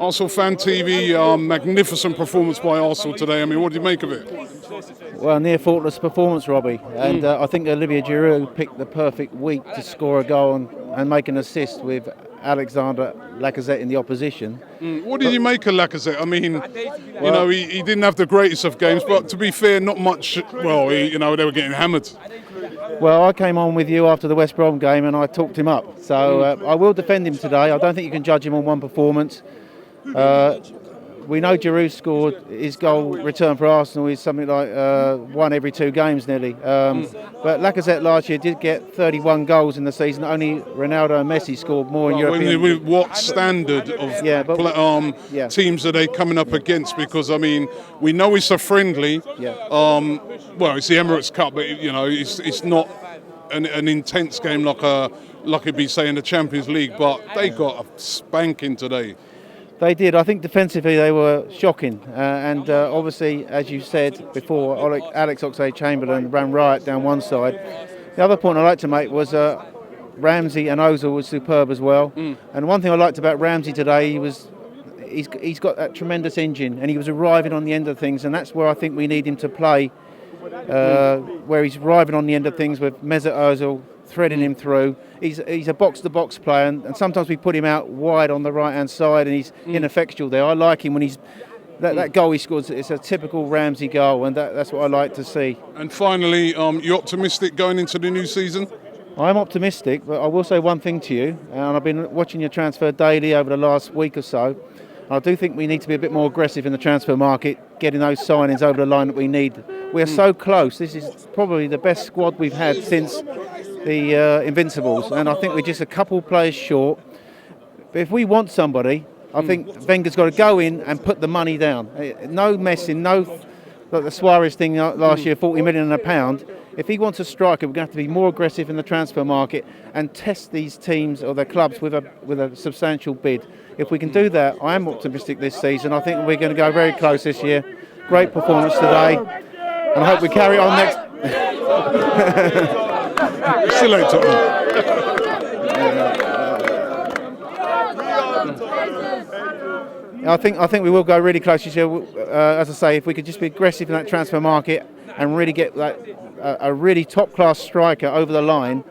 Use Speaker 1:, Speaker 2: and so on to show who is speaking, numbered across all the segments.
Speaker 1: Arsenal Fan TV, magnificent performance by Arsenal today. I mean, what do you make of it?
Speaker 2: Well, near faultless performance, Robbie. And I think Olivier Giroud picked the perfect week to score a goal and make an assist with Lacazette in the opposition.
Speaker 1: What did you make of Lacazette? I mean, you know, he didn't have the greatest of games, but to be fair, not much. Well, you know, they were getting hammered.
Speaker 2: Well, I came on with you after the West Brom game and I talked him up. So I will defend him today. I don't think you can judge him on one performance. We know Giroud scored his goal return for Arsenal is something like 1 every 2 games nearly. But Lacazette last year did get 31 goals in the season. Only Ronaldo and Messi scored more in European.
Speaker 1: What standard of teams are they coming up against? Because I mean, we know it's a friendly.
Speaker 2: Yeah.
Speaker 1: Well, it's the Emirates Cup, but you know, it's not an intense game like it'd be say in the Champions League. But they got a spanking today.
Speaker 2: They did. I think defensively they were shocking. And obviously, as you said before, Alex Oxlade-Chamberlain ran Riot down one side. The other point I'd like to make was Ramsey and Ozil was superb as well. And one thing I liked about Ramsey today, he's got that tremendous engine and he was arriving on the end of things. And that's where I think we need him to play, where he's arriving on the end of things with Mesut Ozil threading him through. He's a box-to-box player, and sometimes we put him out wide on the right-hand side, and he's ineffectual there. I like him when he's that goal he scores. It's a typical Ramsey goal, and that's what I like to see.
Speaker 1: And finally, you're optimistic going into the new season?
Speaker 2: I'm optimistic, but I will say one thing to you, and I've been watching your transfer daily over the last week or so. I do think we need to be a bit more aggressive in the transfer market, getting those signings over the line that we need. We are so close. This is probably the best squad we've had since the Invincibles, and I think we're just a couple players short. But if we want somebody, I think Wenger's got to go in and put the money down. No messing, no like the Suarez thing last year, 40 million and a pound. If he wants a striker, we're going to have to be more aggressive in the transfer market and test these teams or their clubs with a substantial bid. If we can do that, I am optimistic this season. I think we're going to go very close this year. Great performance today, and I hope we carry on next.
Speaker 1: See you later.
Speaker 2: I think we will go really close this year. As I say, if we could just be aggressive in that transfer market and really get a really top-class striker over the line,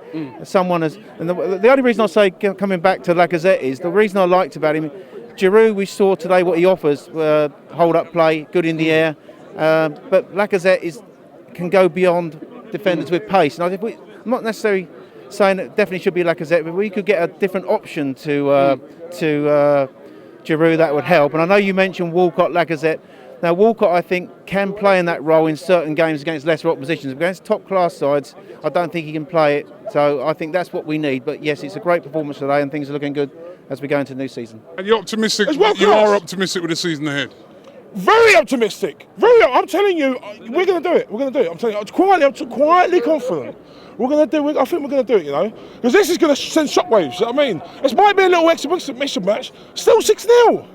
Speaker 2: someone as. And the only reason I say coming back to Lacazette is the reason I liked about him. Giroud, we saw today what he offers: hold-up play, good in the air. But Lacazette can go beyond defenders with pace. And I'm not necessarily saying it definitely should be Lacazette, but we could get a different option to Giroud, that would help. And I know you mentioned Walcott, Lacazette. Now Walcott, I think, can play in that role in certain games against lesser oppositions. Against top-class sides, I don't think he can play it. So I think that's what we need. But yes, it's a great performance today, and things are looking good as we go into the new season.
Speaker 1: And you're optimistic? You are optimistic with the season ahead?
Speaker 3: Very optimistic. I'm telling you, we're going to do it. We're going to do it. I'm telling you, I'm quietly confident. We're going to do it. I think we're going to do it, you know, because this is going to send shockwaves. You know what I mean? It might be a little exhibition match. Still 6-0.